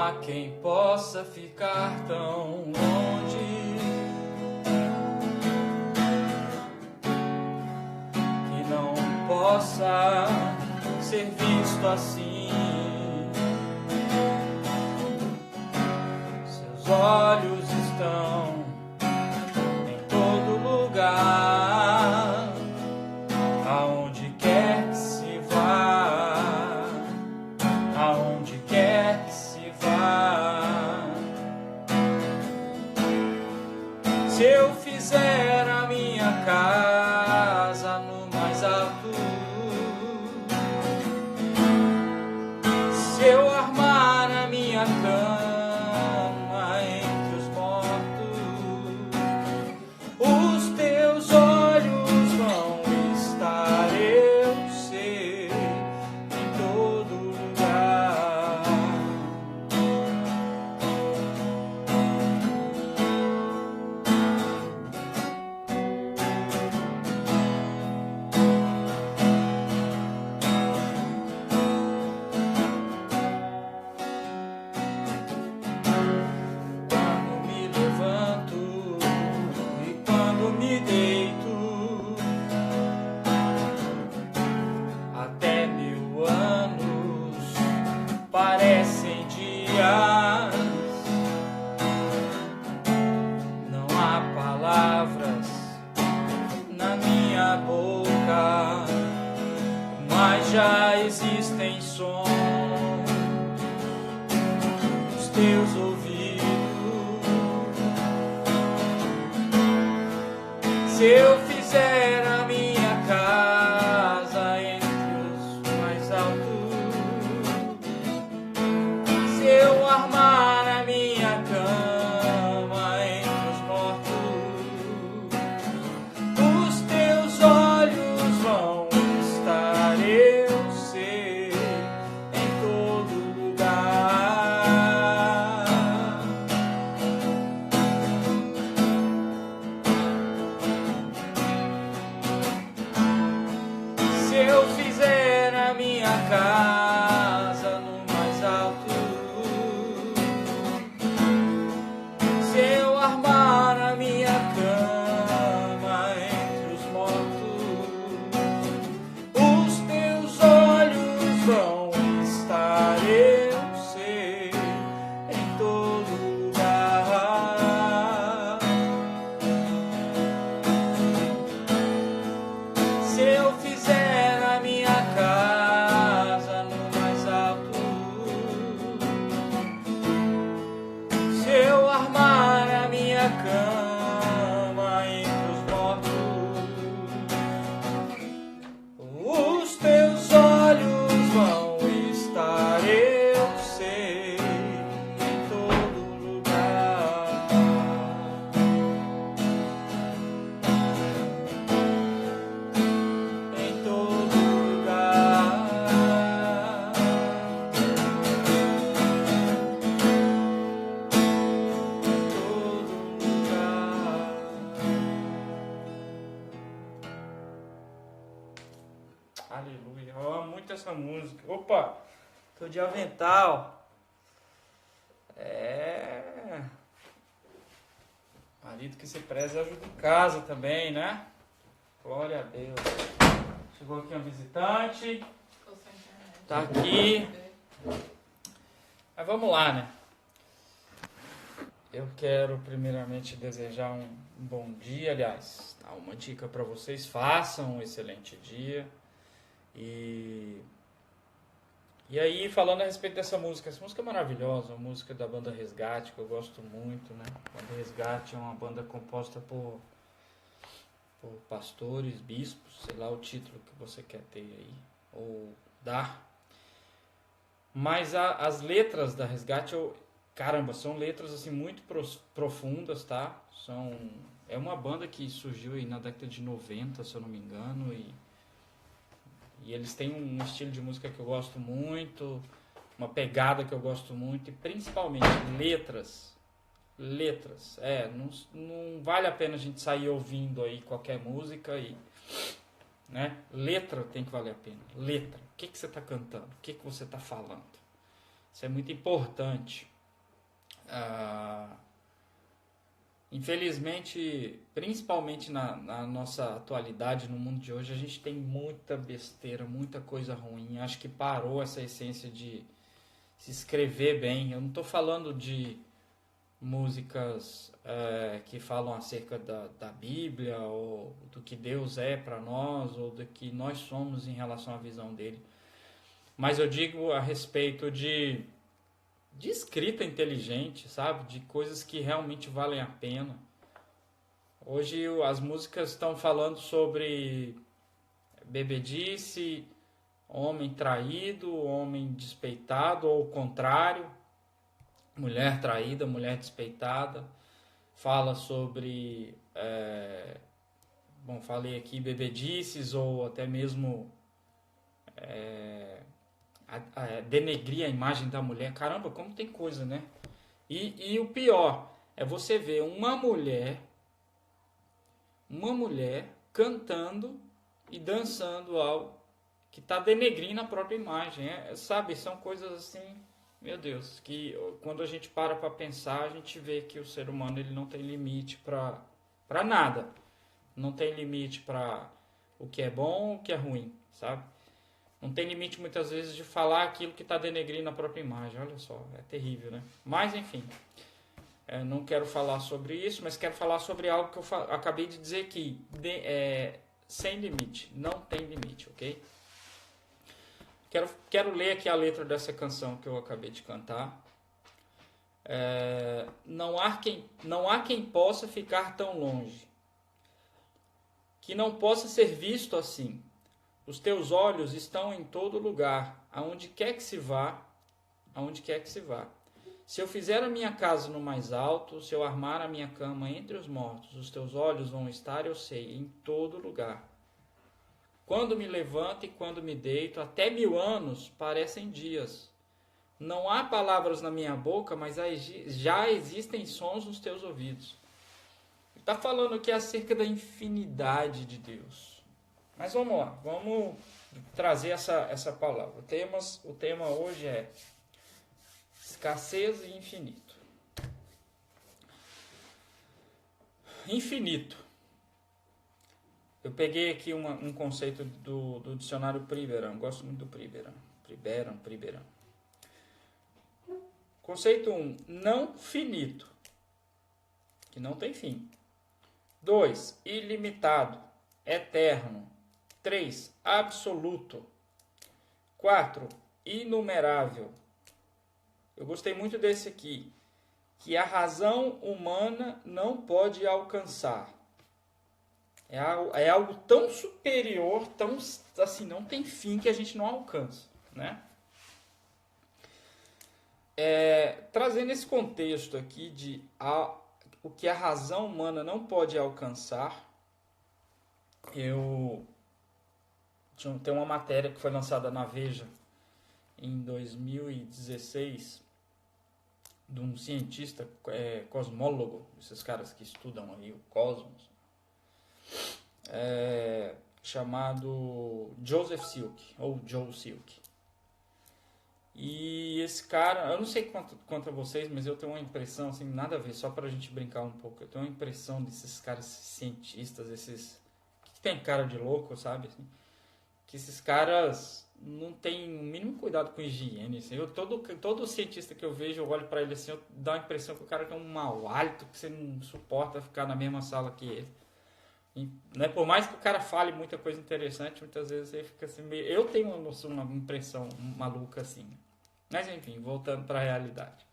há quem possa ficar tão longe que não possa ser visto assim. Seus olhos estão em todo lugar, aonde quer que se vá, aonde quer que se vá. Se eu fizer a minha casa no mais alto, se eu armar a minha cama entre os mortos, os teus olhos vão estar, eu sei, em todo lugar. Quando me levanto e quando me deito, até 1000 anos parecem dias. Não há palavras na minha boca, mas já existem sons nos teus ouvidos. Se eu fizer a minha casa entre os mais altos, se eu armar a minha cama entre os mortos, os teus olhos vão estar, eu sei, em todo lugar. Se eu fizer a minha casa no mais alto, se eu armar a minha cama entre os mortos, os teus olhos vão estar, eu sei, em todo lugar. Se eu fizer a minha casa no mais alto, se eu armar a minha cama entre os mortos, os teus olhos vão estar, eu sei, em todo lugar. Em todo lugar. Em todo lugar. Aleluia, eu amo muito essa música. Opa, tô de avental. É. Marido que se preza ajuda em casa também, né? Glória a Deus. Chegou aqui um visitante. Tá aqui. Mas vamos lá, né? Eu quero primeiramente desejar um bom dia, aliás, dar uma dica para vocês, façam um excelente dia. E aí, falando a respeito dessa música, essa música é maravilhosa, uma música da banda Resgate, que eu gosto muito, né? A banda Resgate é uma banda composta por pastores, bispos, sei lá o título que você quer ter aí, ou dar. Mas as letras da Resgate, caramba, são letras assim muito profundas, tá? É uma banda que surgiu aí na década de 90, se eu não me engano, e eles têm um estilo de música que eu gosto muito, uma pegada que eu gosto muito, e principalmente letras. Não vale a pena a gente sair ouvindo aí qualquer música, né? Letra tem que valer a pena. Letra. O que você está cantando? O que você está falando? Isso é muito importante. Ah, infelizmente, principalmente na nossa atualidade, no mundo de hoje, a gente tem muita besteira, muita coisa ruim. Acho que parou essa essência de se escrever bem. Eu não estou falando de músicas que falam acerca da Bíblia, ou do que Deus é para nós, ou do que nós somos em relação à visão dele. Mas eu digo a respeito de escrita inteligente, sabe? De coisas que realmente valem a pena. Hoje as músicas estão falando sobre bebedice, homem traído, homem despeitado, ou o contrário, mulher traída, mulher despeitada. Fala sobre, falei aqui, bebedices, ou até mesmo denegrir a imagem da mulher. Caramba, como tem coisa, né? E o pior é você ver uma mulher cantando e dançando algo que está denegrindo a própria imagem. Sabe, são coisas assim, meu Deus, que quando a gente para pensar, a gente vê que o ser humano ele não tem limite para nada. Não tem limite para o que é bom, o que é ruim, sabe? Não tem limite, muitas vezes, de falar aquilo que está denegrindo a própria imagem. Olha só, é terrível, né? Mas, enfim, não quero falar sobre isso, mas quero falar sobre algo que eu acabei de dizer aqui. Sem limite, não tem limite, ok? Quero ler aqui a letra dessa canção que eu acabei de cantar. Não há quem possa ficar tão longe, que não possa ser visto assim. Os teus olhos estão em todo lugar, aonde quer que se vá, aonde quer que se vá. Se eu fizer a minha casa no mais alto, se eu armar a minha cama entre os mortos, os teus olhos vão estar, eu sei, em todo lugar. Quando me levanto e quando me deito, até 1000 anos parecem dias. Não há palavras na minha boca, mas já existem sons nos teus ouvidos. Ele está falando aqui acerca da infinidade de Deus. Mas vamos lá, vamos trazer essa palavra. O tema hoje é escassez e infinito. Infinito. Eu peguei aqui um conceito do dicionário Priberan. Gosto muito do Priberan. Priberan. Conceito 1. Não finito. Que não tem fim. 2. Ilimitado. Eterno. 3. Absoluto. 4. Inumerável. Eu gostei muito desse aqui. Que a razão humana não pode alcançar. É algo tão superior, tão assim, não tem fim, que a gente não alcança, né? Trazendo esse contexto aqui o que a razão humana não pode alcançar, tem uma matéria que foi lançada na Veja em 2016 de um cientista cosmólogo, esses caras que estudam aí o cosmos, chamado Joseph Silk, ou Joe Silk. E esse cara, eu não sei quanto a vocês, mas eu tenho uma impressão, assim, nada a ver, só pra gente brincar um pouco, eu tenho uma impressão desses caras cientistas, esses que tem cara de louco, sabe? Assim, que esses caras não tem o mínimo cuidado com higiene. Assim. Todo cientista que eu vejo, eu olho para ele assim, eu dá a impressão que o cara tem um mau hálito, que você não suporta ficar na mesma sala que ele. E, né, por mais que o cara fale muita coisa interessante, muitas vezes ele fica assim meio... Eu tenho uma impressão maluca assim. Mas enfim, voltando para a realidade.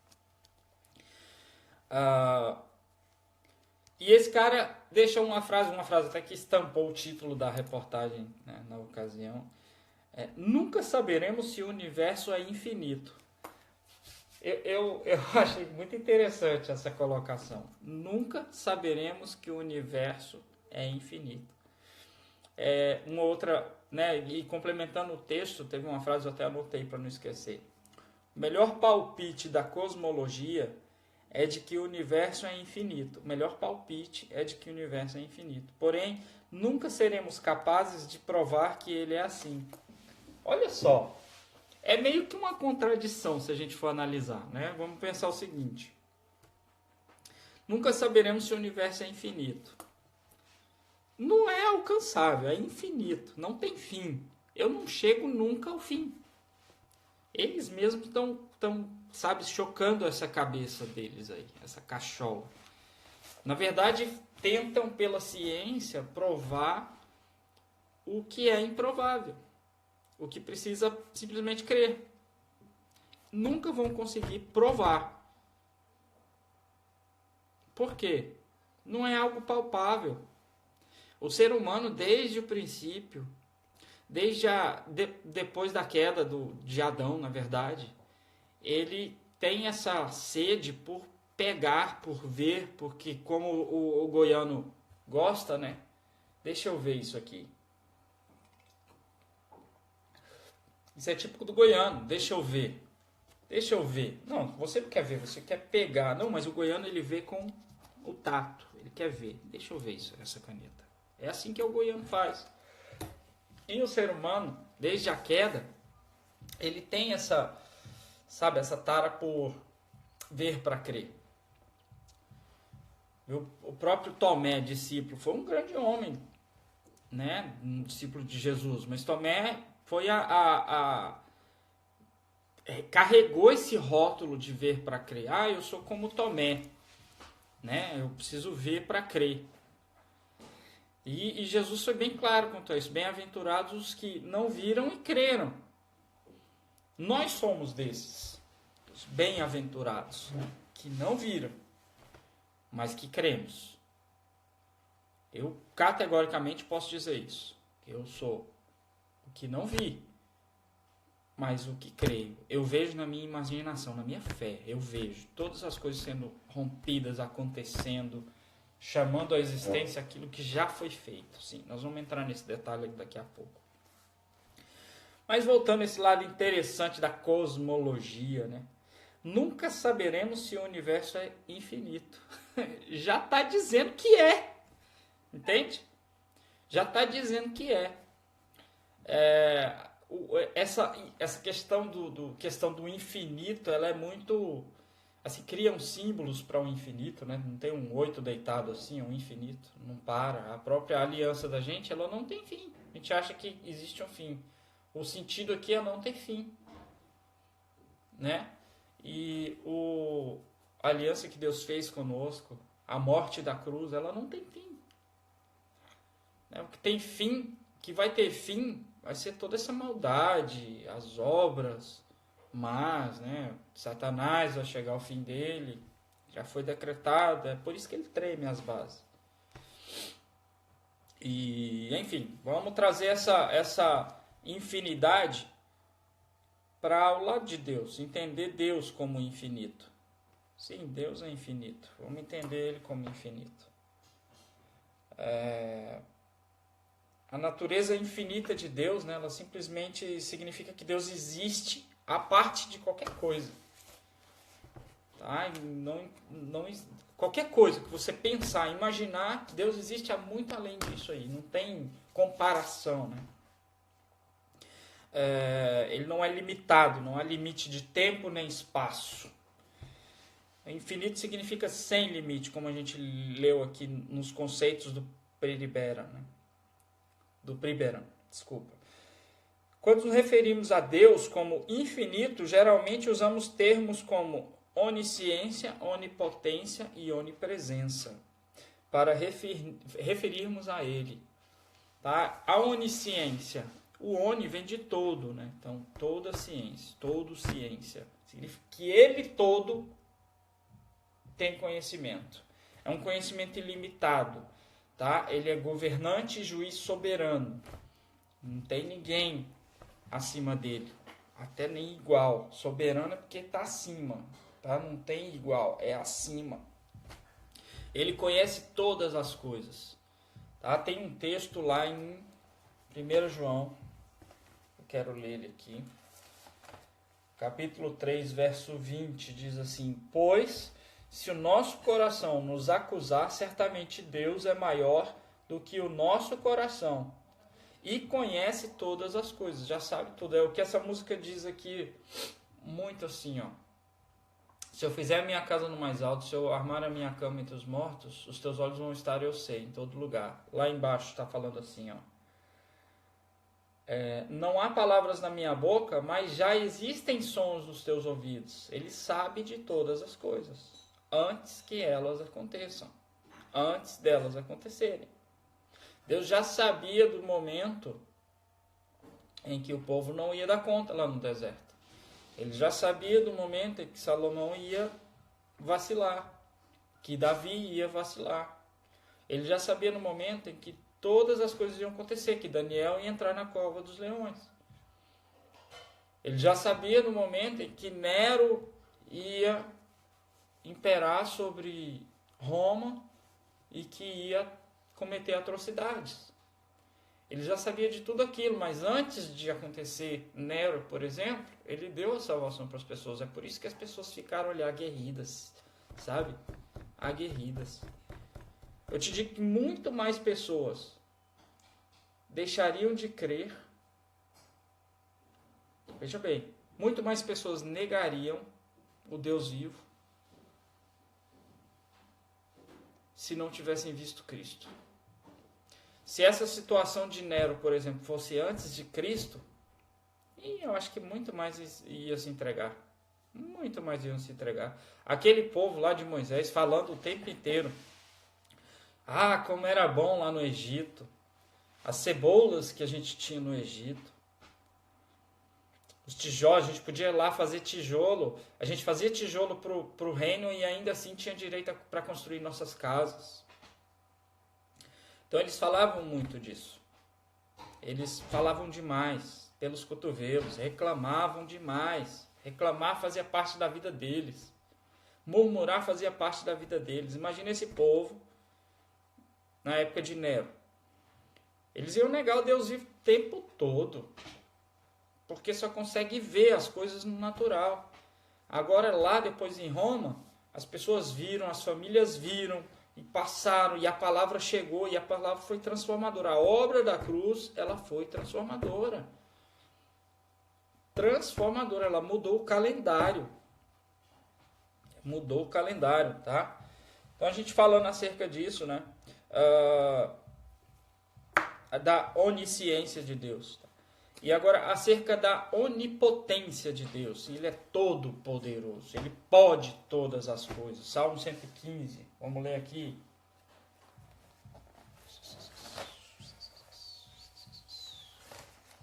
E esse cara deixa uma frase até que estampou o título da reportagem, né, na ocasião. Nunca saberemos se o universo é infinito. Eu achei muito interessante essa colocação. Nunca saberemos que o universo é infinito. Uma outra, né, e complementando o texto, teve uma frase que eu até anotei para não esquecer. O melhor palpite da cosmologia é de que o universo é infinito. O melhor palpite é de que o universo é infinito. Porém, nunca seremos capazes de provar que ele é assim. Olha só, é meio que uma contradição se a gente for analisar, né? Vamos pensar o seguinte. Nunca saberemos se o universo é infinito. Não é alcançável, é infinito, não tem fim. Eu não chego nunca ao fim. Eles mesmos estão, sabe, chocando essa cabeça deles aí, essa cachola. Na verdade, tentam pela ciência provar o que é improvável, o que precisa simplesmente crer. Nunca vão conseguir provar. Por quê? Não é algo palpável. O ser humano, desde o princípio, depois da queda de Adão, na verdade, ele tem essa sede por pegar, por ver, porque como o goiano gosta, né? Deixa eu ver isso aqui. Isso é típico do goiano, deixa eu ver. Deixa eu ver. Não, você não quer ver, você quer pegar. Não, mas o goiano ele vê com o tato, ele quer ver. Deixa eu ver essa caneta. É assim que o goiano faz. E o ser humano, desde a queda, ele tem essa, sabe, essa tara por ver para crer. O próprio Tomé, discípulo, foi um grande homem, né, um discípulo de Jesus, mas Tomé foi carregou esse rótulo de ver para crer. Ah, eu sou como Tomé, né? Eu preciso ver para crer. E Jesus foi bem claro quanto a isso. Bem-aventurados os que não viram e creram. Nós somos desses, os bem-aventurados, que não viram, mas que cremos. Eu categoricamente posso dizer isso. Eu sou o que não vi, mas o que creio. Eu vejo na minha imaginação, na minha fé. Eu vejo todas as coisas sendo rompidas, acontecendo, chamando à existência aquilo que já foi feito. Sim, nós vamos entrar nesse detalhe daqui a pouco. Mas voltando a esse lado interessante da cosmologia, né? Nunca saberemos se o universo é infinito. Já está dizendo que é. Entende? Já está dizendo que é. Essa questão do infinito, ela é muito... Assim, criam símbolos para o infinito, né? Não tem um 8 deitado assim, é um infinito. Não para. A própria aliança da gente, ela não tem fim. A gente acha que existe um fim. O sentido aqui é não ter fim, né? E a aliança que Deus fez conosco, a morte da cruz, ela não tem fim. O que tem fim, que vai ter fim, vai ser toda essa maldade, as obras más, né? Satanás vai chegar ao fim dele, já foi decretado, é por isso que ele treme as bases. E, enfim, vamos trazer essa infinidade para o lado de Deus, entender Deus como infinito. Sim, Deus é infinito, vamos entender Ele como infinito. A natureza infinita de Deus, né, ela simplesmente significa que Deus existe a parte de qualquer coisa. Tá? Qualquer coisa que você pensar, imaginar, que Deus existe há muito além disso aí, não tem comparação, né? Ele não é limitado, não há limite de tempo nem espaço. Infinito significa sem limite, como a gente leu aqui nos conceitos do Priberan, né? Desculpa. Quando nos referimos a Deus como infinito, geralmente usamos termos como onisciência, onipotência e onipresença para referirmos a Ele. Tá? A onisciência, o oni vem de todo, né? Então, toda ciência, todo ciência. Significa que Ele todo tem conhecimento. É um conhecimento ilimitado. Tá? Ele é governante e juiz soberano. Não tem ninguém acima dele. Até nem igual. Soberano é porque está acima. Tá? Não tem igual, é acima. Ele conhece todas as coisas. Tá? Tem um texto lá em 1 João. Eu quero ler ele aqui. Capítulo 3, verso 20. Diz assim: Pois... se o nosso coração nos acusar, certamente Deus é maior do que o nosso coração e conhece todas as coisas, já sabe tudo. É o que essa música diz aqui, muito assim, ó. Se eu fizer a minha casa no mais alto, se eu armar a minha cama entre os mortos, os teus olhos vão estar, eu sei, em todo lugar. Lá embaixo está falando assim, ó. Não há palavras na minha boca, mas já existem sons nos teus ouvidos. Ele sabe de todas as coisas, antes que elas aconteçam, antes delas acontecerem. Deus já sabia do momento em que o povo não ia dar conta lá no deserto. Ele já sabia do momento em que Salomão ia vacilar, que Davi ia vacilar. Ele já sabia no momento em que todas as coisas iam acontecer, que Daniel ia entrar na cova dos leões. Ele já sabia no momento em que Nero ia imperar sobre Roma e que ia cometer atrocidades. Ele já sabia de tudo aquilo, mas antes de acontecer Nero, por exemplo, ele deu a salvação para as pessoas. É por isso que as pessoas ficaram ali aguerridas, sabe? Aguerridas. Eu te digo que muito mais pessoas deixariam de crer. Veja bem, muito mais pessoas negariam o Deus vivo se não tivessem visto Cristo. Se essa situação de Nero, por exemplo, fosse antes de Cristo, eu acho que muito mais ia se entregar. Muito mais iam se entregar. Aquele povo lá de Moisés falando o tempo inteiro. Ah, como era bom lá no Egito. As cebolas que a gente tinha no Egito. Os tijolos, a gente podia ir lá fazer tijolo. A gente fazia tijolo para o reino e ainda assim tinha direito para construir nossas casas. Então eles falavam muito disso. Eles falavam demais, pelos cotovelos, reclamavam demais. Reclamar fazia parte da vida deles. Murmurar fazia parte da vida deles. Imagina esse povo na época de Nero. Eles iam negar o Deus vivo o tempo todo, porque só consegue ver as coisas no natural. Agora lá depois em Roma, as pessoas viram, as famílias viram, e passaram, e a palavra chegou, e a palavra foi transformadora. A obra da cruz, ela foi transformadora. Transformadora, ela mudou o calendário. Mudou o calendário, tá? Então a gente falando acerca disso, né? Da onisciência de Deus. E agora acerca da onipotência de Deus. Ele é todo poderoso, ele pode todas as coisas. Salmo 115, vamos ler aqui.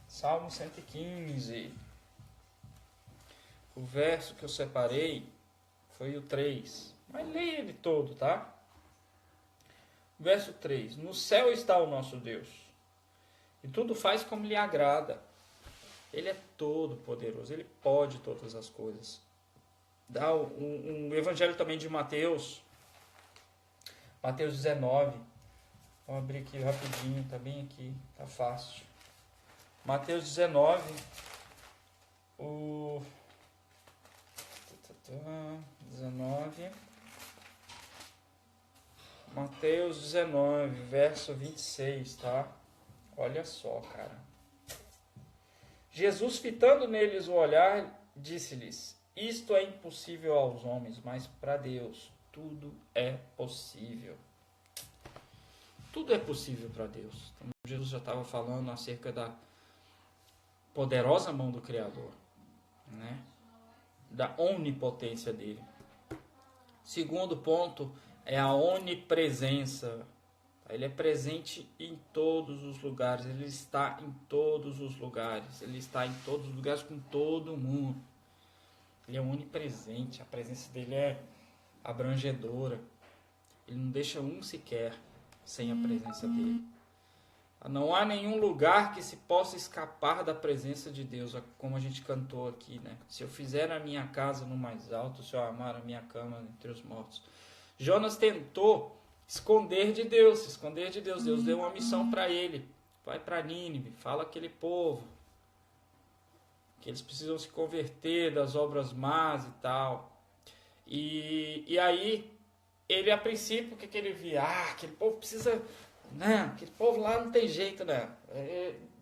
Salmo 115. O verso que eu separei foi o 3. Mas leia ele todo, tá? Verso 3. No céu está o nosso Deus, e tudo faz como lhe agrada. Ele é todo poderoso, ele pode todas as coisas. Dá um evangelho também de Mateus. Mateus 19. Vamos abrir aqui rapidinho, tá bem aqui, tá fácil. Mateus 19. O 19. Mateus 19, verso 26, tá? Olha só, cara. Jesus, fitando neles o olhar, disse-lhes: isto é impossível aos homens, mas para Deus tudo é possível. Tudo é possível para Deus. Então, Jesus já estava falando acerca da poderosa mão do Criador, né? Da onipotência dele. Segundo ponto é a onipresença. Ele é presente em todos os lugares. Ele está em todos os lugares. Ele está em todos os lugares com todo mundo. Ele é onipresente. A presença dele é abrangedora. Ele não deixa um sequer sem a presença dele. Não há nenhum lugar que se possa escapar da presença de Deus, como a gente cantou aqui, né? Se eu fizer a minha casa no mais alto, se eu armar a minha cama entre os mortos. Jonas tentou esconder de Deus, se esconder de Deus. Deus deu uma missão para ele. Vai para Nínive, fala aquele povo que eles precisam se converter das obras más e tal. E aí, ele a princípio, o que ele via? Aquele povo precisa... Não, aquele povo lá não tem jeito, né?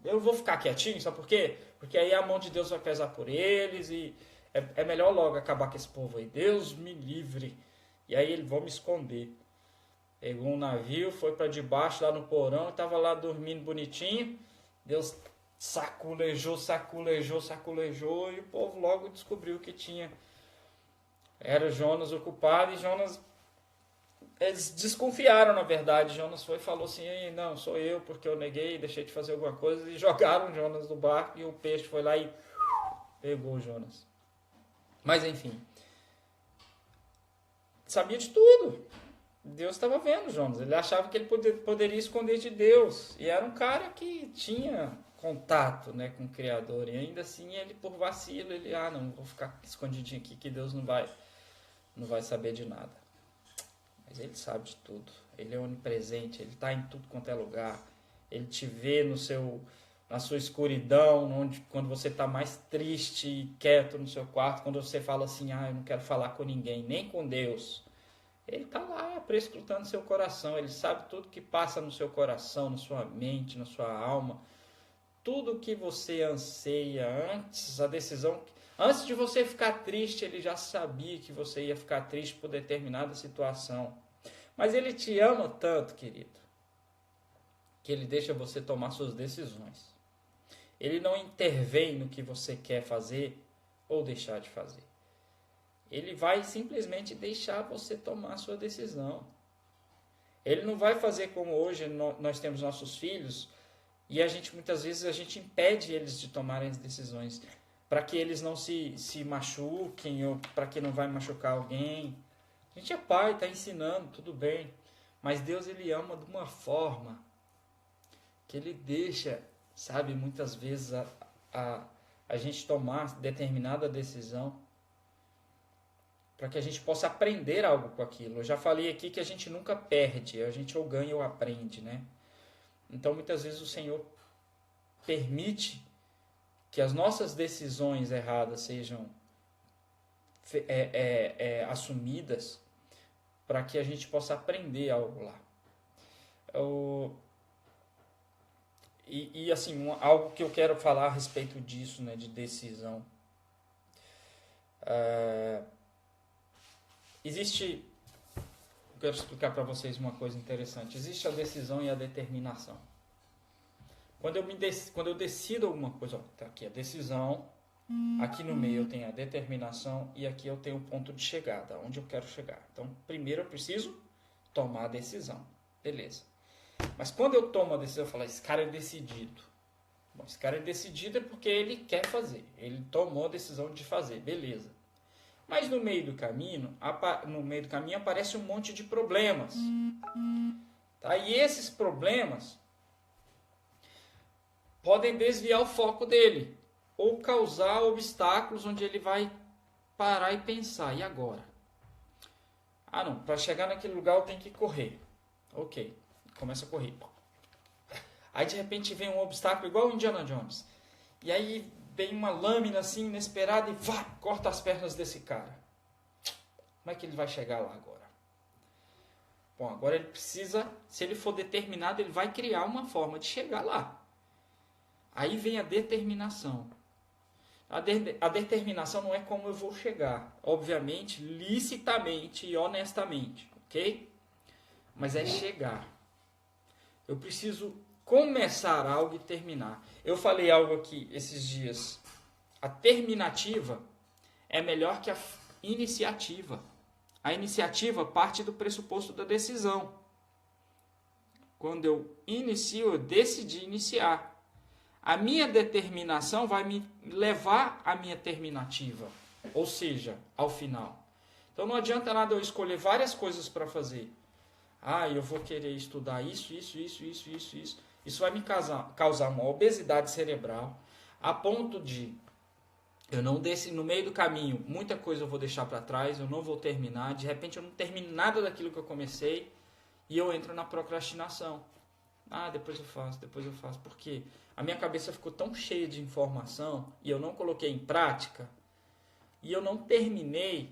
Eu vou ficar quietinho, sabe por quê? Porque aí a mão de Deus vai pesar por eles e É melhor logo acabar com esse povo aí. Deus me livre. E aí ele, vou me esconder. Pegou um navio, foi para debaixo lá no porão, estava lá dormindo bonitinho. Deus saculejou, e o povo logo descobriu que tinha. Era Jonas o culpado, e Jonas... Eles desconfiaram, na verdade. Jonas foi e falou assim, não, sou eu, porque eu neguei, deixei de fazer alguma coisa. E jogaram Jonas do barco, e o peixe foi lá e pegou Jonas. Mas enfim, sabia de tudo. Deus estava vendo Jonas. Ele achava que ele poderia esconder de Deus. E era um cara que tinha contato, né, com o Criador. E ainda assim, ele, por vacilo, ele, não, vou ficar escondidinho aqui que Deus não vai saber de nada. Mas ele sabe de tudo. Ele é onipresente, ele está em tudo quanto é lugar. Ele te vê na sua escuridão, quando você está mais triste e quieto no seu quarto, quando você fala assim, eu não quero falar com ninguém, nem com Deus. Ele está lá prescrutando seu coração, ele sabe tudo que passa no seu coração, na sua mente, na sua alma. Tudo que você anseia antes de você ficar triste, ele já sabia que você ia ficar triste por determinada situação. Mas ele te ama tanto, querido, que ele deixa você tomar suas decisões. Ele não intervém no que você quer fazer ou deixar de fazer. Ele vai simplesmente deixar você tomar a sua decisão. Ele não vai fazer como hoje nós temos nossos filhos e muitas vezes a gente impede eles de tomarem as decisões para que eles não se machuquem ou para que não vai machucar alguém. A gente é pai, está ensinando, tudo bem. Mas Deus, ele ama de uma forma que ele deixa, sabe, muitas vezes a gente tomar determinada decisão para que a gente possa aprender algo com aquilo. Eu já falei aqui que a gente nunca perde, a gente ou ganha ou aprende, né? Então, muitas vezes o Senhor permite que as nossas decisões erradas sejam assumidas para que a gente possa aprender algo lá. Algo que eu quero falar a respeito disso, né, de decisão. Eu quero explicar para vocês uma coisa interessante. Existe a decisão e a determinação. Quando eu decido alguma coisa, tá aqui a decisão, aqui no meio eu tenho a determinação e aqui eu tenho o ponto de chegada, onde eu quero chegar. Então, primeiro eu preciso tomar a decisão. Beleza. Mas quando eu tomo a decisão, eu falo, esse cara é decidido. Bom, esse cara é decidido é porque ele quer fazer. Ele tomou a decisão de fazer. Beleza. Mas no meio do caminho aparece um monte de problemas. Tá? E esses problemas podem desviar o foco dele ou causar obstáculos onde ele vai parar e pensar. E agora? Não, para chegar naquele lugar eu tenho que correr. Ok, começa a correr. Aí de repente vem um obstáculo igual o Indiana Jones. E aí vem uma lâmina assim inesperada e corta as pernas desse cara. Como é que ele vai chegar lá agora? Bom, agora ele precisa, se ele for determinado, ele vai criar uma forma de chegar lá. Aí vem a determinação. A determinação não é como eu vou chegar. Obviamente, licitamente e honestamente. Ok? Mas é chegar. Eu preciso começar algo e terminar. Eu falei algo aqui esses dias. A terminativa é melhor que a iniciativa. A iniciativa parte do pressuposto da decisão. Quando eu inicio, eu decidi iniciar. A minha determinação vai me levar à minha terminativa, ou seja, ao final. Então não adianta nada eu escolher várias coisas para fazer. Eu vou querer estudar isso. Isso vai me causar uma obesidade cerebral, a ponto de eu não no meio do caminho, muita coisa eu vou deixar para trás, eu não vou terminar, de repente eu não termino nada daquilo que eu comecei e eu entro na procrastinação. Depois eu faço. Por quê? A minha cabeça ficou tão cheia de informação e eu não coloquei em prática e eu não terminei,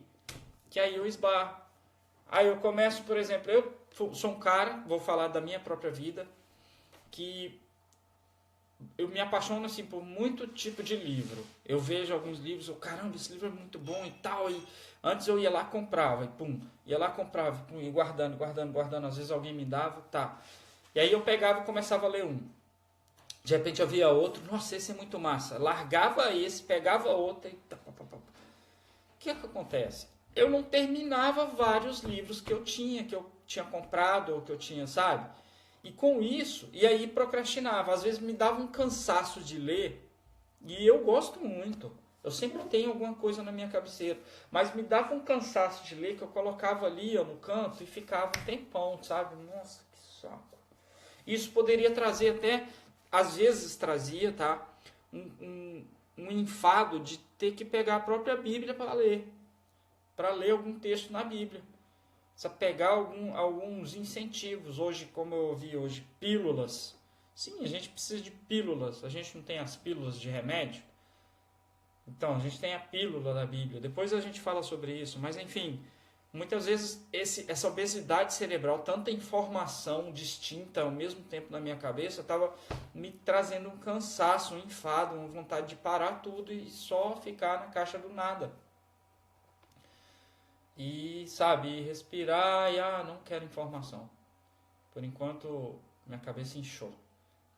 que aí eu esbarro. Aí eu começo, por exemplo, eu sou um cara, vou falar da minha própria vida, que eu me apaixono assim por muito tipo de livro. Eu vejo alguns livros, caramba, esse livro é muito bom e tal. E antes eu ia lá, comprava, e pum, ia lá, comprava, pum, e guardando, guardando, guardando. Às vezes alguém me dava, tá. E aí eu pegava e começava a ler um. De repente eu via outro, nossa, esse é muito massa. Largava esse, pegava outro e tá, pá, pá, pá. O que acontece? Eu não terminava vários livros que eu tinha comprado, ou que eu tinha, sabe? E com isso, e aí procrastinava. Às vezes me dava um cansaço de ler, e eu gosto muito. Eu sempre tenho alguma coisa na minha cabeceira. Mas me dava um cansaço de ler, que eu colocava ali ó, no canto e ficava um tempão, sabe? Nossa, que saco. Isso poderia trazer até, às vezes trazia, tá? Um enfado de ter que pegar a própria Bíblia para ler algum texto na Bíblia. Precisa pegar alguns incentivos. Hoje, como eu ouvi hoje, pílulas. Sim, a gente precisa de pílulas. A gente não tem as pílulas de remédio? Então, a gente tem a pílula da Bíblia. Depois a gente fala sobre isso. Mas, enfim, muitas vezes essa obesidade cerebral, tanta informação distinta ao mesmo tempo na minha cabeça, estava me trazendo um cansaço, um enfado, uma vontade de parar tudo e só ficar na caixa do nada. E, sabe, respirar e, não quero informação. Por enquanto, minha cabeça inchou.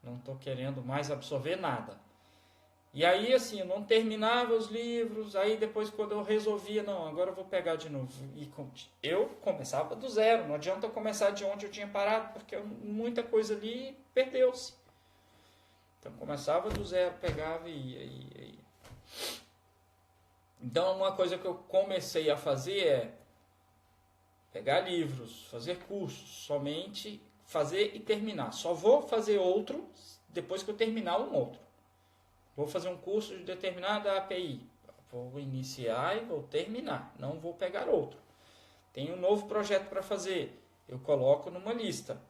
Não estou querendo mais absorver nada. E aí, assim, eu não terminava os livros. Aí, depois, quando eu resolvia, não, agora eu vou pegar de novo. E eu começava do zero. Não adianta eu começar de onde eu tinha parado, porque muita coisa ali perdeu-se. Então, começava do zero, pegava e ia. Então, uma coisa que eu comecei a fazer é pegar livros, fazer cursos, somente fazer e terminar. Só vou fazer outro depois que eu terminar um outro. Vou fazer um curso de determinada API. Vou iniciar e vou terminar. Não vou pegar outro. Tenho um novo projeto para fazer. Eu coloco numa lista,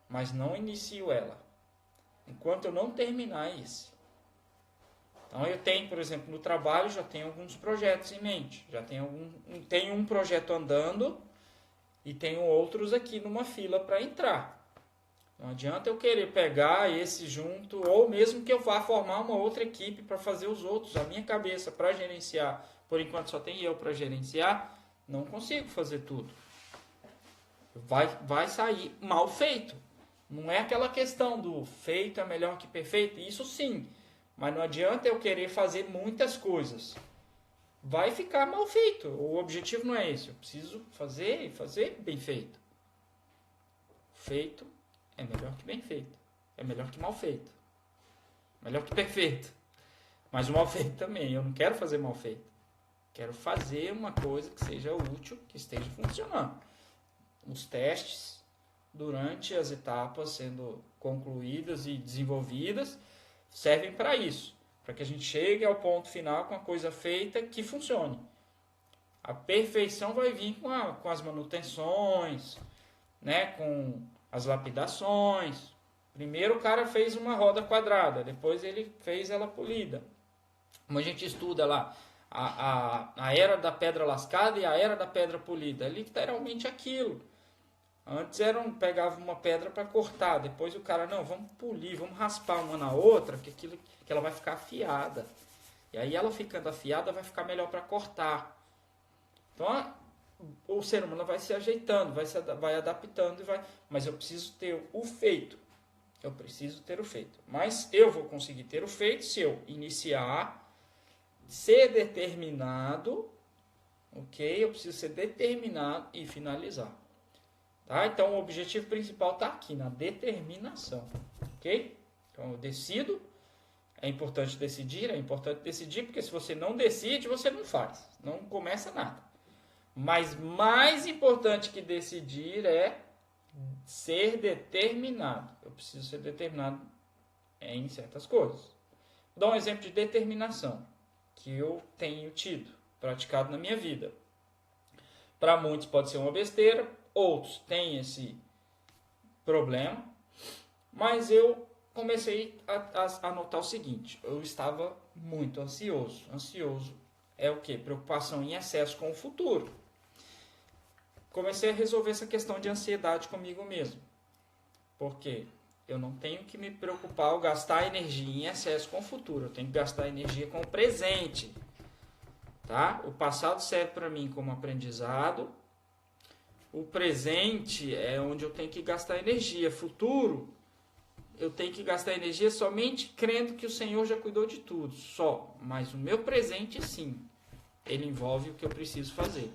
mas não inicio ela enquanto eu não terminar esse. Então eu tenho, por exemplo, no trabalho já tenho alguns projetos em mente. Já tenho um projeto andando e tenho outros aqui numa fila para entrar. Não adianta eu querer pegar esse junto, ou mesmo que eu vá formar uma outra equipe para fazer os outros. A minha cabeça para gerenciar, por enquanto só tem eu para gerenciar, não consigo fazer tudo. Vai sair mal feito. Não é aquela questão do feito é melhor que perfeito, isso sim. Mas não adianta eu querer fazer muitas coisas. Vai ficar mal feito. O objetivo não é esse. Eu preciso fazer e fazer bem feito. Feito é melhor que bem feito. É melhor que mal feito. Melhor que perfeito. Mas o mal feito também. Eu não quero fazer mal feito. Quero fazer uma coisa que seja útil, que esteja funcionando. Os testes, durante as etapas sendo concluídas e desenvolvidas, servem para isso, para que a gente chegue ao ponto final com a coisa feita que funcione. A perfeição vai vir com as manutenções, né, com as lapidações. Primeiro o cara fez uma roda quadrada, depois ele fez ela polida. Como a gente estuda lá, a era da pedra lascada e a era da pedra polida, é literalmente aquilo. Antes pegava uma pedra para cortar, depois o cara, não, vamos polir, vamos raspar uma na outra, que ela vai ficar afiada. E aí ela ficando afiada vai ficar melhor para cortar. Então o ser humano vai se ajeitando, vai adaptando, mas eu preciso ter o feito. Eu preciso ter o feito. Mas eu vou conseguir ter o feito se eu iniciar, ser determinado, ok? Eu preciso ser determinado e finalizar. Tá? Então o objetivo principal está aqui, na determinação. Ok? Então eu decido. É importante decidir, porque se você não decide, você não faz. Não começa nada. Mas mais importante que decidir é ser determinado. Eu preciso ser determinado em certas coisas. Vou dar um exemplo de determinação que eu tenho praticado na minha vida. Para muitos pode ser uma besteira, outros têm esse problema, mas eu comecei a notar o seguinte: eu estava muito ansioso. Ansioso é o quê? Preocupação em excesso com o futuro. Comecei a resolver essa questão de ansiedade comigo mesmo. Por quê? eu não tenho que me preocupar ou gastar energia em excesso com o futuro. Eu tenho que gastar energia com o presente. Tá? O passado serve para mim como aprendizado. O presente é onde eu tenho que gastar energia. Futuro, eu tenho que gastar energia somente crendo que o Senhor já cuidou de tudo. Só. Mas o meu presente, sim. Ele envolve o que eu preciso fazer.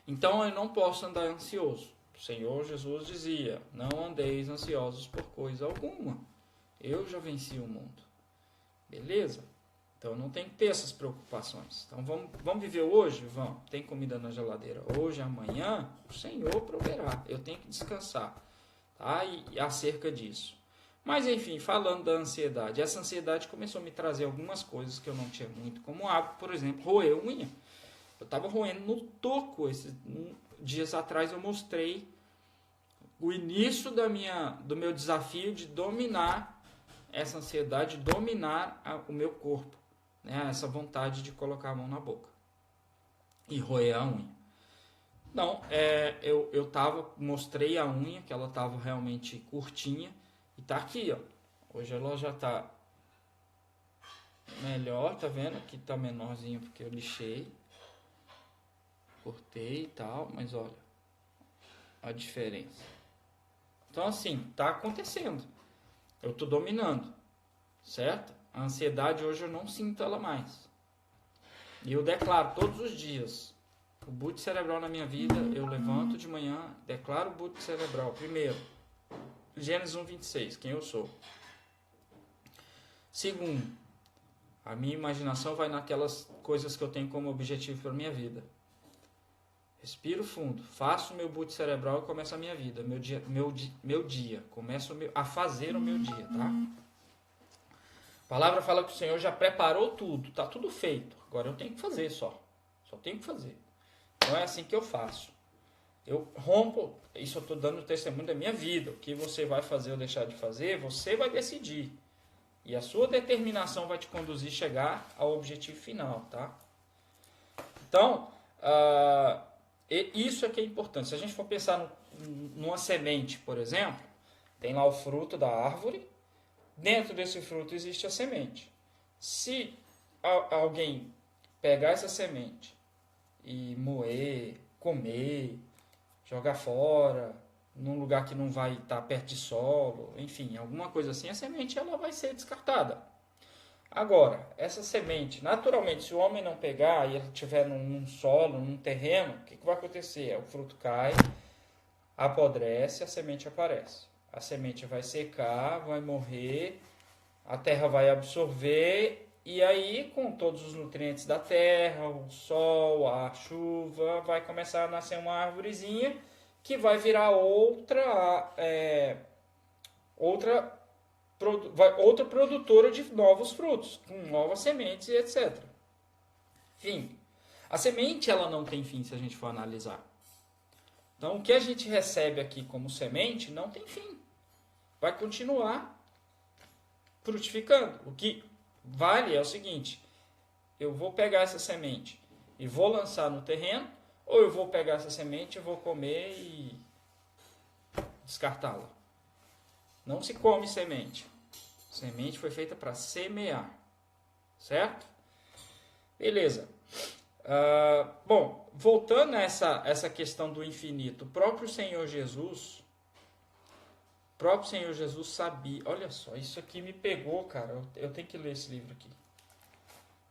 Então, eu não posso andar ansioso. O Senhor Jesus dizia, não andeis ansiosos por coisa alguma. Eu já venci o mundo. Beleza? Então, não tem que ter essas preocupações. Então, vamos viver hoje? Vamos. Tem comida na geladeira hoje, amanhã? O Senhor proverá. Eu tenho que descansar. Tá? E acerca disso. Mas, enfim, falando da ansiedade. Essa ansiedade começou a me trazer algumas coisas que eu não tinha muito como hábito. Por exemplo, roer unha. Eu estava roendo no toco. Dias atrás eu mostrei o início do meu desafio de dominar essa ansiedade, dominar o meu corpo, né? Essa vontade de colocar a mão na boca e roer a unha. Então, mostrei a unha, que ela estava realmente curtinha, e tá aqui, ó. Hoje ela já tá melhor, tá vendo? Aqui tá menorzinho porque eu lixei. Cortei e tal, mas olha a diferença. Então assim, tá acontecendo. Eu tô dominando, certo? A ansiedade hoje eu não sinto ela mais. E eu declaro todos os dias o boot cerebral na minha vida. Eu levanto de manhã, declaro o boot cerebral. Primeiro, Gênesis 1:26, quem eu sou. Segundo, a minha imaginação vai naquelas coisas que eu tenho como objetivo para minha vida. Respiro fundo, faço o meu boot cerebral e começo a minha vida, meu dia. Começo a fazer o meu dia, tá? A palavra fala que o Senhor já preparou tudo, tá tudo feito. Agora eu tenho que fazer só tenho que fazer. Então é assim que eu faço. Eu rompo, isso eu estou dando testemunho da minha vida. O que você vai fazer ou deixar de fazer, você vai decidir. E a sua determinação vai te conduzir a chegar ao objetivo final, tá? Então, isso é que é importante. Se a gente for pensar numa semente, por exemplo, tem lá o fruto da árvore, dentro desse fruto existe a semente. Se alguém pegar essa semente e moer, comer, jogar fora, num lugar que não vai estar perto de solo, enfim, alguma coisa assim, a semente ela vai ser descartada. Agora, essa semente, naturalmente, se o homem não pegar e ele estiver num solo, num terreno, o que vai acontecer? O fruto cai, apodrece, a semente aparece. A semente vai secar, vai morrer, a terra vai absorver, e aí, com todos os nutrientes da terra, o sol, a chuva, vai começar a nascer uma árvorezinha que vai virar outra produtora de novos frutos, com novas sementes e etc. Enfim, a semente ela não tem fim se a gente for analisar. Então, o que a gente recebe aqui como semente não tem fim. Vai continuar frutificando. O que vale é o seguinte: eu vou pegar essa semente e vou lançar no terreno, ou eu vou pegar essa semente e vou comer e descartá-la. Não se come semente. Semente foi feita para semear. Certo? Beleza. Bom, voltando a essa questão do infinito, o próprio Senhor Jesus sabia. Olha só, isso aqui me pegou, cara. Eu tenho que ler esse livro aqui.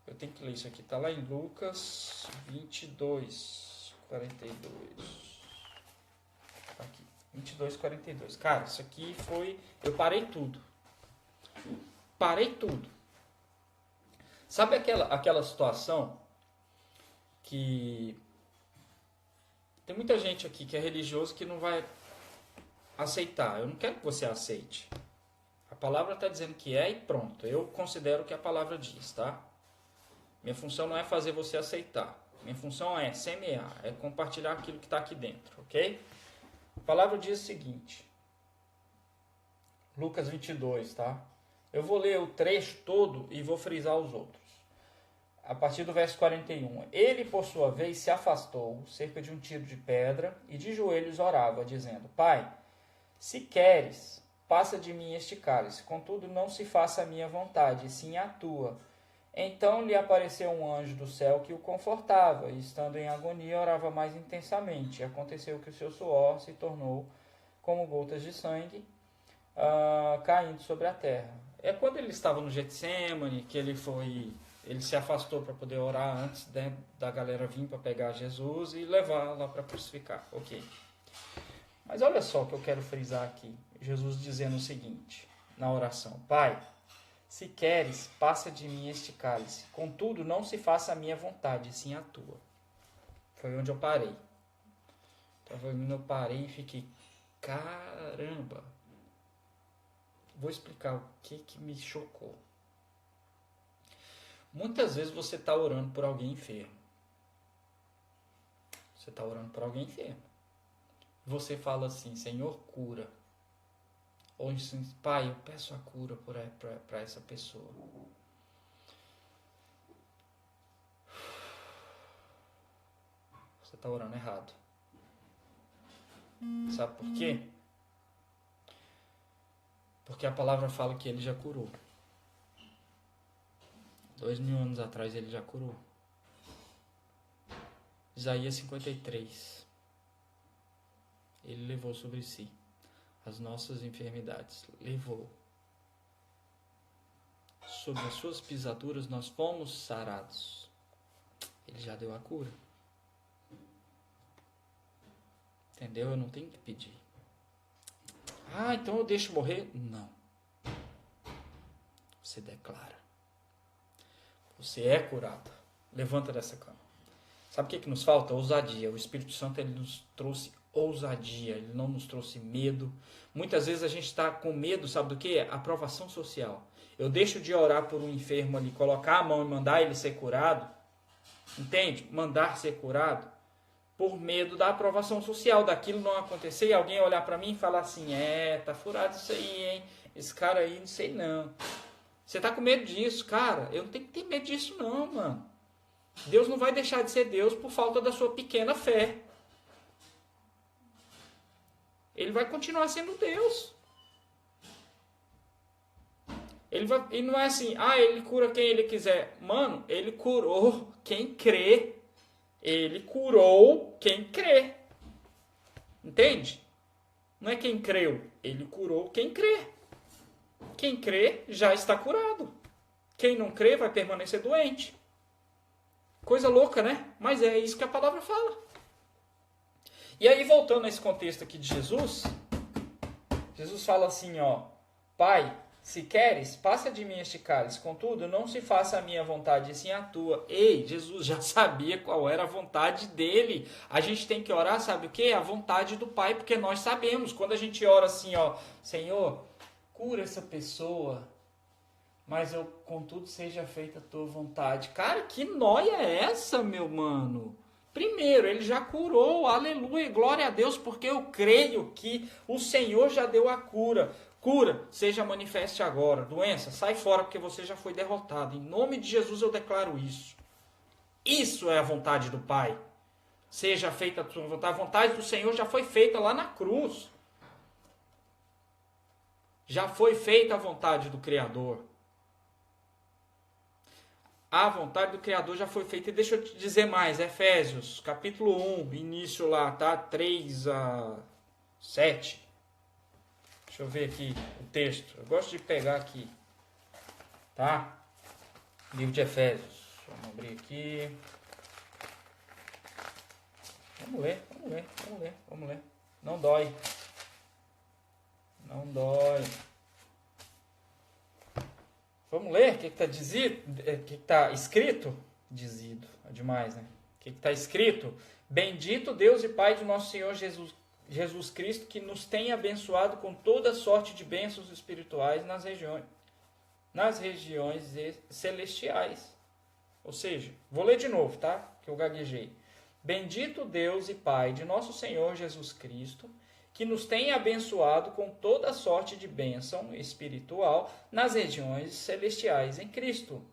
Eu tenho que ler isso aqui. Está lá em Lucas 22, 42. Tá aqui. 22, 42. Cara, isso aqui foi... Eu parei tudo. Sabe aquela situação que... Tem muita gente aqui que é religioso que não vai aceitar. Eu não quero que você aceite. A palavra está dizendo que é e pronto. Eu considero que a palavra diz, tá? Minha função não é fazer você aceitar. Minha função é semear, é compartilhar aquilo que está aqui dentro, ok? A palavra diz o seguinte. Lucas 22, tá? Eu vou ler o trecho todo e vou frisar os outros. A partir do verso 41. Ele, por sua vez, se afastou, cerca de um tiro de pedra, e de joelhos orava, dizendo: Pai, se queres, passa de mim este cálice. Contudo, não se faça a minha vontade, sim a tua. Então lhe apareceu um anjo do céu que o confortava, e estando em agonia, orava mais intensamente. E aconteceu que o seu suor se tornou como gotas de sangue, caindo sobre a terra. É quando ele estava no Getsemane, que ele se afastou para poder orar antes, né, da galera vir para pegar Jesus e levar lá para crucificar. Ok. Mas olha só o que eu quero frisar aqui. Jesus dizendo o seguinte, na oração: Pai, se queres, passa de mim este cálice. Contudo, não se faça a minha vontade, sim a tua. Foi onde eu parei. Eu parei e fiquei, caramba. Vou explicar o que me chocou. Muitas vezes você está orando por alguém enfermo. Você está orando por alguém enfermo. Você fala assim, Senhor, cura. Ou assim, Pai, eu peço a cura para essa pessoa. Você está orando errado. Sabe por quê? Porque a palavra fala que ele já curou. 2000 anos atrás ele já curou. Isaías 53. Ele levou sobre si as nossas enfermidades. Levou. Sobre as suas pisaduras nós fomos sarados. Ele já deu a cura. Entendeu? Eu não tenho que pedir. Ah, então eu deixo morrer? Não. Você declara. Você é curado. Levanta dessa cama. Sabe o que nos falta? Ousadia. O Espírito Santo ele nos trouxe ousadia. Ele não nos trouxe medo. Muitas vezes a gente está com medo, sabe do que? Aprovação social. Eu deixo de orar por um enfermo ali, colocar a mão e mandar ele ser curado. Entende? Mandar ser curado. Por medo da aprovação social, daquilo não acontecer e alguém olhar para mim e falar assim, tá furado isso aí, hein? Esse cara aí, não sei não. Você tá com medo disso, cara? Eu não tenho que ter medo disso não, mano. Deus não vai deixar de ser Deus por falta da sua pequena fé. Ele vai continuar sendo Deus. Ele não é assim, ele cura quem ele quiser. Mano, ele curou quem crê. Ele curou quem crê. Entende? Não é quem creu. Ele curou quem crê. Quem crê já está curado. Quem não crê vai permanecer doente. Coisa louca, né? Mas é isso que a palavra fala. E aí, voltando a esse contexto aqui de Jesus, Jesus fala assim, Pai, se queres, passa de mim este cálice. Contudo, não se faça a minha vontade, e sim a tua. Ei, Jesus já sabia qual era a vontade dele. A gente tem que orar, sabe o quê? A vontade do Pai, porque nós sabemos. Quando a gente ora assim, Senhor, cura essa pessoa, mas contudo seja feita a tua vontade. Cara, que nóia é essa, meu mano? Primeiro, ele já curou, aleluia, glória a Deus, porque eu creio que o Senhor já deu a cura. Cura, seja manifeste agora. Doença, sai fora porque você já foi derrotado. Em nome de Jesus eu declaro isso. Isso é a vontade do Pai. Seja feita a sua vontade. A vontade do Senhor já foi feita lá na cruz. Já foi feita a vontade do Criador. A vontade do Criador já foi feita. E deixa eu te dizer mais. Efésios, capítulo 1, início lá, tá? 3 a 7. Deixa eu ver aqui o texto. Eu gosto de pegar aqui. Tá? Livro de Efésios. Vamos abrir aqui. Vamos ler. Não dói. Vamos ler o que está dizido? O que está escrito? Dizido. É demais, né? O que está escrito? Bendito Deus e Pai de nosso Senhor Jesus Cristo, que nos tem abençoado com toda sorte de bênçãos espirituais nas regiões celestiais. Ou seja, vou ler de novo, tá? Que eu gaguejei. Bendito Deus e Pai de nosso Senhor Jesus Cristo, que nos tem abençoado com toda sorte de bênção espiritual nas regiões celestiais em Cristo,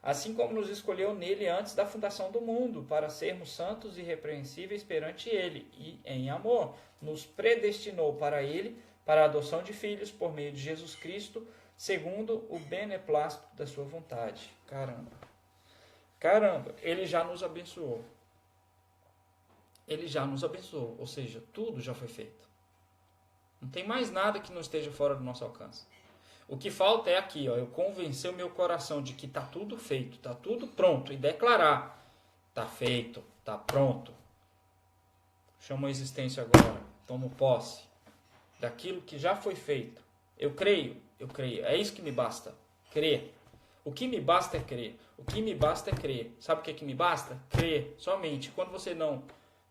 assim como nos escolheu nele antes da fundação do mundo, para sermos santos e irrepreensíveis perante ele, e em amor nos predestinou para ele, para a adoção de filhos por meio de Jesus Cristo, segundo o beneplácito da sua vontade. Caramba, ele já nos abençoou. Ele já nos abençoou, ou seja, tudo já foi feito. Não tem mais nada que não esteja fora do nosso alcance. O que falta é aqui, eu convencer o meu coração de que está tudo feito, está tudo pronto, e declarar, está feito, está pronto. Chamo a existência agora, tomo posse daquilo que já foi feito. Eu creio, é isso que me basta, crer. O que me basta é crer, o que me basta é crer. Sabe o que me basta? Crer, somente. Quando você não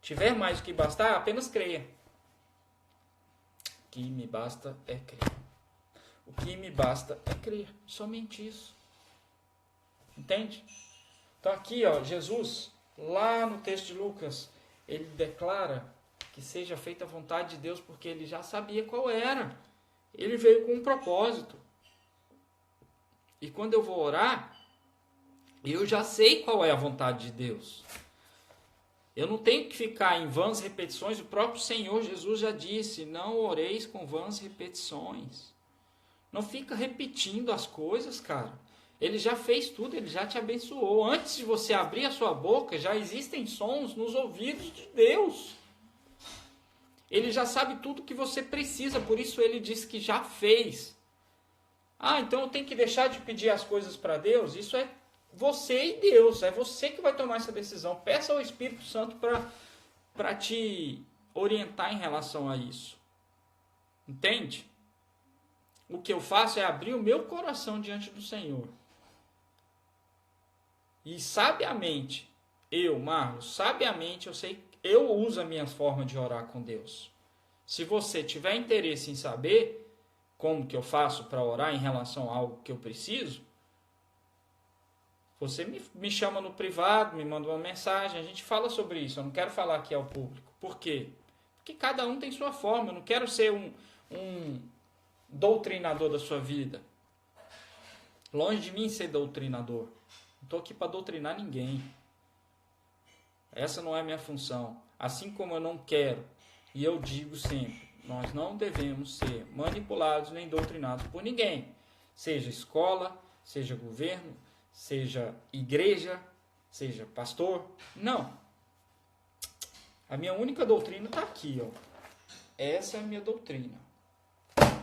tiver mais o que bastar, apenas creia. O que me basta é crer. O que me basta é crer. Somente isso. Entende? Então aqui, Jesus, lá no texto de Lucas, ele declara que seja feita a vontade de Deus, porque ele já sabia qual era. Ele veio com um propósito. E quando eu vou orar, eu já sei qual é a vontade de Deus. Eu não tenho que ficar em vãs repetições. O próprio Senhor Jesus já disse, não oreis com vãs repetições. Não fica repetindo as coisas, cara. Ele já fez tudo, ele já te abençoou. Antes de você abrir a sua boca, já existem sons nos ouvidos de Deus. Ele já sabe tudo que você precisa, por isso ele disse que já fez. Então eu tenho que deixar de pedir as coisas para Deus? Isso é você e Deus, é você que vai tomar essa decisão. Peça ao Espírito Santo para te orientar em relação a isso. Entende? O que eu faço é abrir o meu coração diante do Senhor. E sabiamente, Marlos, eu sei, eu uso a minha forma de orar com Deus. Se você tiver interesse em saber como que eu faço para orar em relação a algo que eu preciso, você me chama no privado, me manda uma mensagem, a gente fala sobre isso. Eu não quero falar aqui ao público. Por quê? Porque cada um tem sua forma. Eu não quero ser um doutrinador da sua vida. Longe de mim ser doutrinador. Não estou aqui para doutrinar ninguém. Essa não é a minha função. Assim como eu não quero, e eu digo sempre, nós não devemos ser manipulados nem doutrinados por ninguém. Seja escola, seja governo, seja igreja, seja pastor. Não. A minha única doutrina está aqui. Essa é a minha doutrina.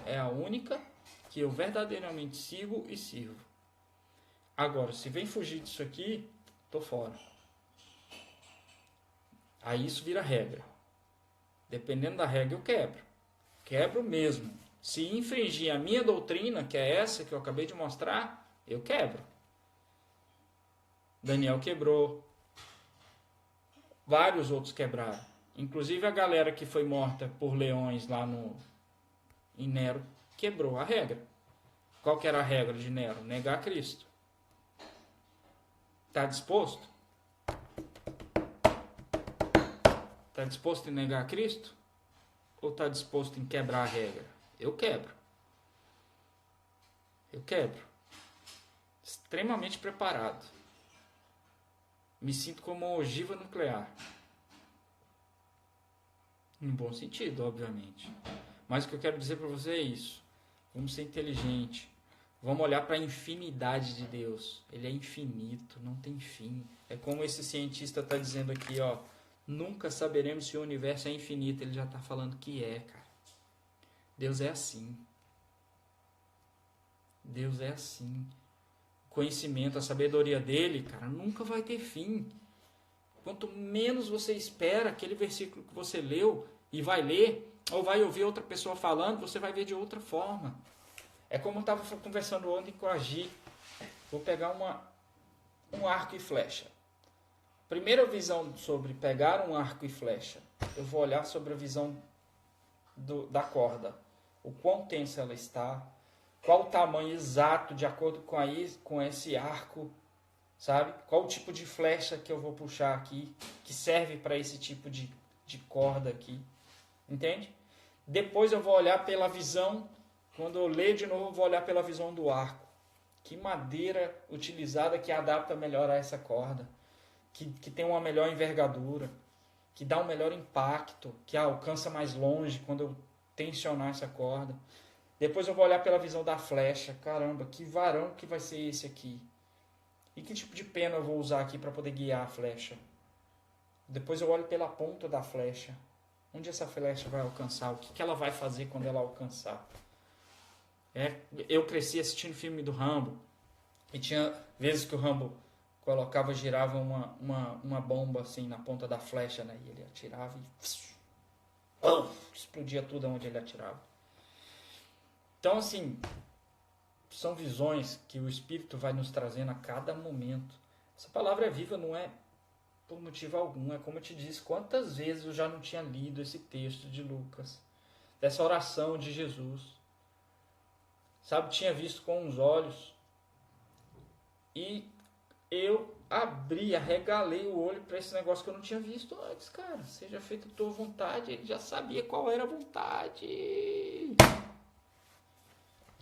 É a única que eu verdadeiramente sigo e sirvo. Agora, se vem fugir disso aqui, estou fora. Aí isso vira regra. Dependendo da regra, eu quebro. Quebro mesmo. Se infringir a minha doutrina, que é essa que eu acabei de mostrar, eu quebro. Daniel quebrou. Vários outros quebraram. Inclusive a galera que foi morta por leões lá em Nero quebrou a regra. Qual que era a regra de Nero? Negar Cristo. Está disposto? Está disposto em negar Cristo? Ou está disposto em quebrar a regra? Eu quebro. Eu quebro. Extremamente preparado. Me sinto como uma ogiva nuclear. Em bom sentido, obviamente. Mas o que eu quero dizer para você é isso. Vamos ser inteligentes. Vamos olhar para a infinidade de Deus. Ele é infinito, não tem fim. É como esse cientista está dizendo aqui, nunca saberemos se o universo é infinito. Ele já está falando que é, cara. Deus é assim. Deus é assim. O conhecimento, a sabedoria dele, cara, nunca vai ter fim. Quanto menos você espera aquele versículo que você leu e vai ler, ou vai ouvir outra pessoa falando, você vai ver de outra forma. É como eu estava conversando ontem com a Gi. Vou pegar um arco e flecha. Primeira visão sobre pegar um arco e flecha. Eu vou olhar sobre a visão da corda. O quão tensa ela está. Qual o tamanho exato de acordo com esse arco. Sabe? Qual o tipo de flecha que eu vou puxar aqui. Que serve para esse tipo de corda aqui. Entende? Depois eu vou olhar pela visão. Quando eu ler de novo, eu vou olhar pela visão do arco. Que madeira utilizada que adapta melhor a essa corda. Que tem uma melhor envergadura. Que dá um melhor impacto. Que alcança mais longe quando eu tensionar essa corda. Depois eu vou olhar pela visão da flecha. Caramba, que varão que vai ser esse aqui? E que tipo de pena eu vou usar aqui para poder guiar a flecha? Depois eu olho pela ponta da flecha. Onde essa flecha vai alcançar? O que ela vai fazer quando ela alcançar? Eu cresci assistindo filme do Rambo. E tinha vezes que o Rambo colocava, girava uma bomba assim na ponta da flecha, né? E ele atirava e explodia tudo onde ele atirava. Então, assim, são visões que o Espírito vai nos trazendo a cada momento. Essa palavra é viva, não é por motivo algum. É como eu te disse, quantas vezes eu já não tinha lido esse texto de Lucas, dessa oração de Jesus. Sabe, tinha visto com os olhos. E eu arregalei o olho para esse negócio que eu não tinha visto antes, cara. Seja feita a tua vontade. Ele já sabia qual era a vontade.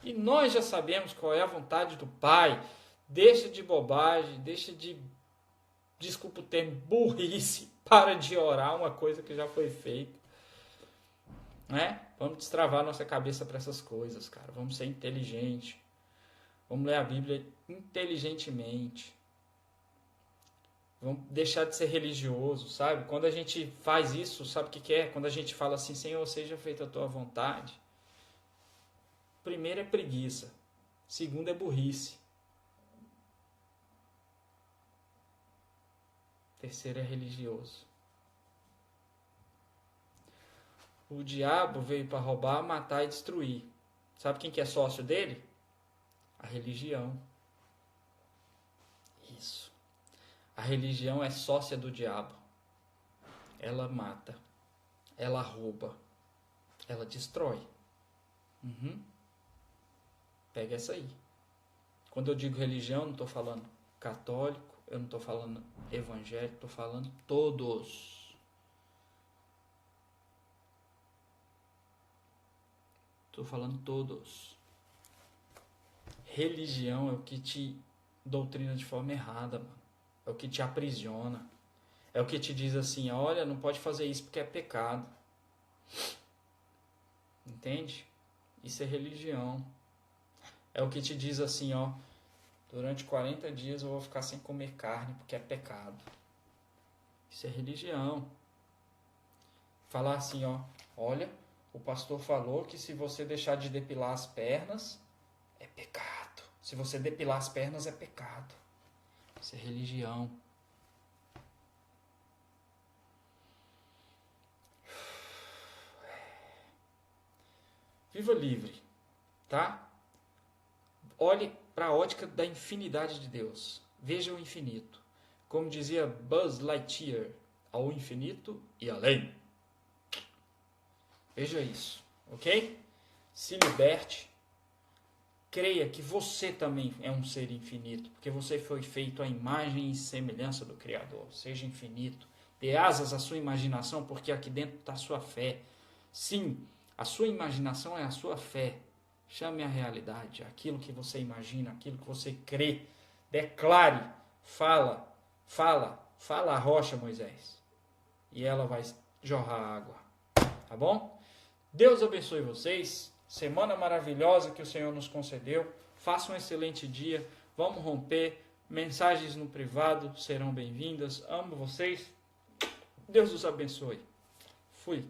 E nós já sabemos qual é a vontade do Pai. Deixa de bobagem, deixa de, desculpa o termo, burrice. Para de orar uma coisa que já foi feita. Né? Vamos destravar nossa cabeça para essas coisas, cara. Vamos ser inteligentes. Vamos ler a Bíblia inteligentemente. Vamos deixar de ser religioso, sabe? Quando a gente faz isso, sabe o que é? Quando a gente fala assim, Senhor, seja feita a tua vontade. Primeiro é preguiça. Segundo é burrice. Terceiro é religioso. O diabo veio para roubar, matar e destruir. Sabe quem que é sócio dele? A religião. Isso. A religião é sócia do diabo. Ela mata. Ela rouba. Ela destrói. Pega essa aí. Quando eu digo religião, não estou falando católico, eu não estou falando evangélico, estou falando todos. Estou falando todos. Religião é o que te doutrina de forma errada, mano. É o que te aprisiona. É o que te diz assim, olha, não pode fazer isso porque é pecado. Entende? Isso é religião. É o que te diz assim, ó, durante 40 dias eu vou ficar sem comer carne porque é pecado. Isso é religião. Falar assim, ó, olha, o pastor falou que se você deixar de depilar as pernas, é pecado. Se você depilar as pernas, é pecado. Isso é religião. Viva livre, tá? Olhe para a ótica da infinidade de Deus. Veja o infinito. Como dizia Buzz Lightyear, ao infinito e além. Veja isso, ok? Se liberte. Creia que você também é um ser infinito, porque você foi feito à imagem e semelhança do Criador. Seja infinito. Dê asas à sua imaginação, porque aqui dentro está a sua fé. Sim, a sua imaginação é a sua fé. Chame a realidade, aquilo que você imagina, aquilo que você crê. Declare, fala a rocha, Moisés. E ela vai jorrar água. Tá bom? Deus abençoe vocês. Semana maravilhosa que o Senhor nos concedeu. Faça um excelente dia. Vamos romper. Mensagens no privado serão bem-vindas. Amo vocês. Deus os abençoe. Fui.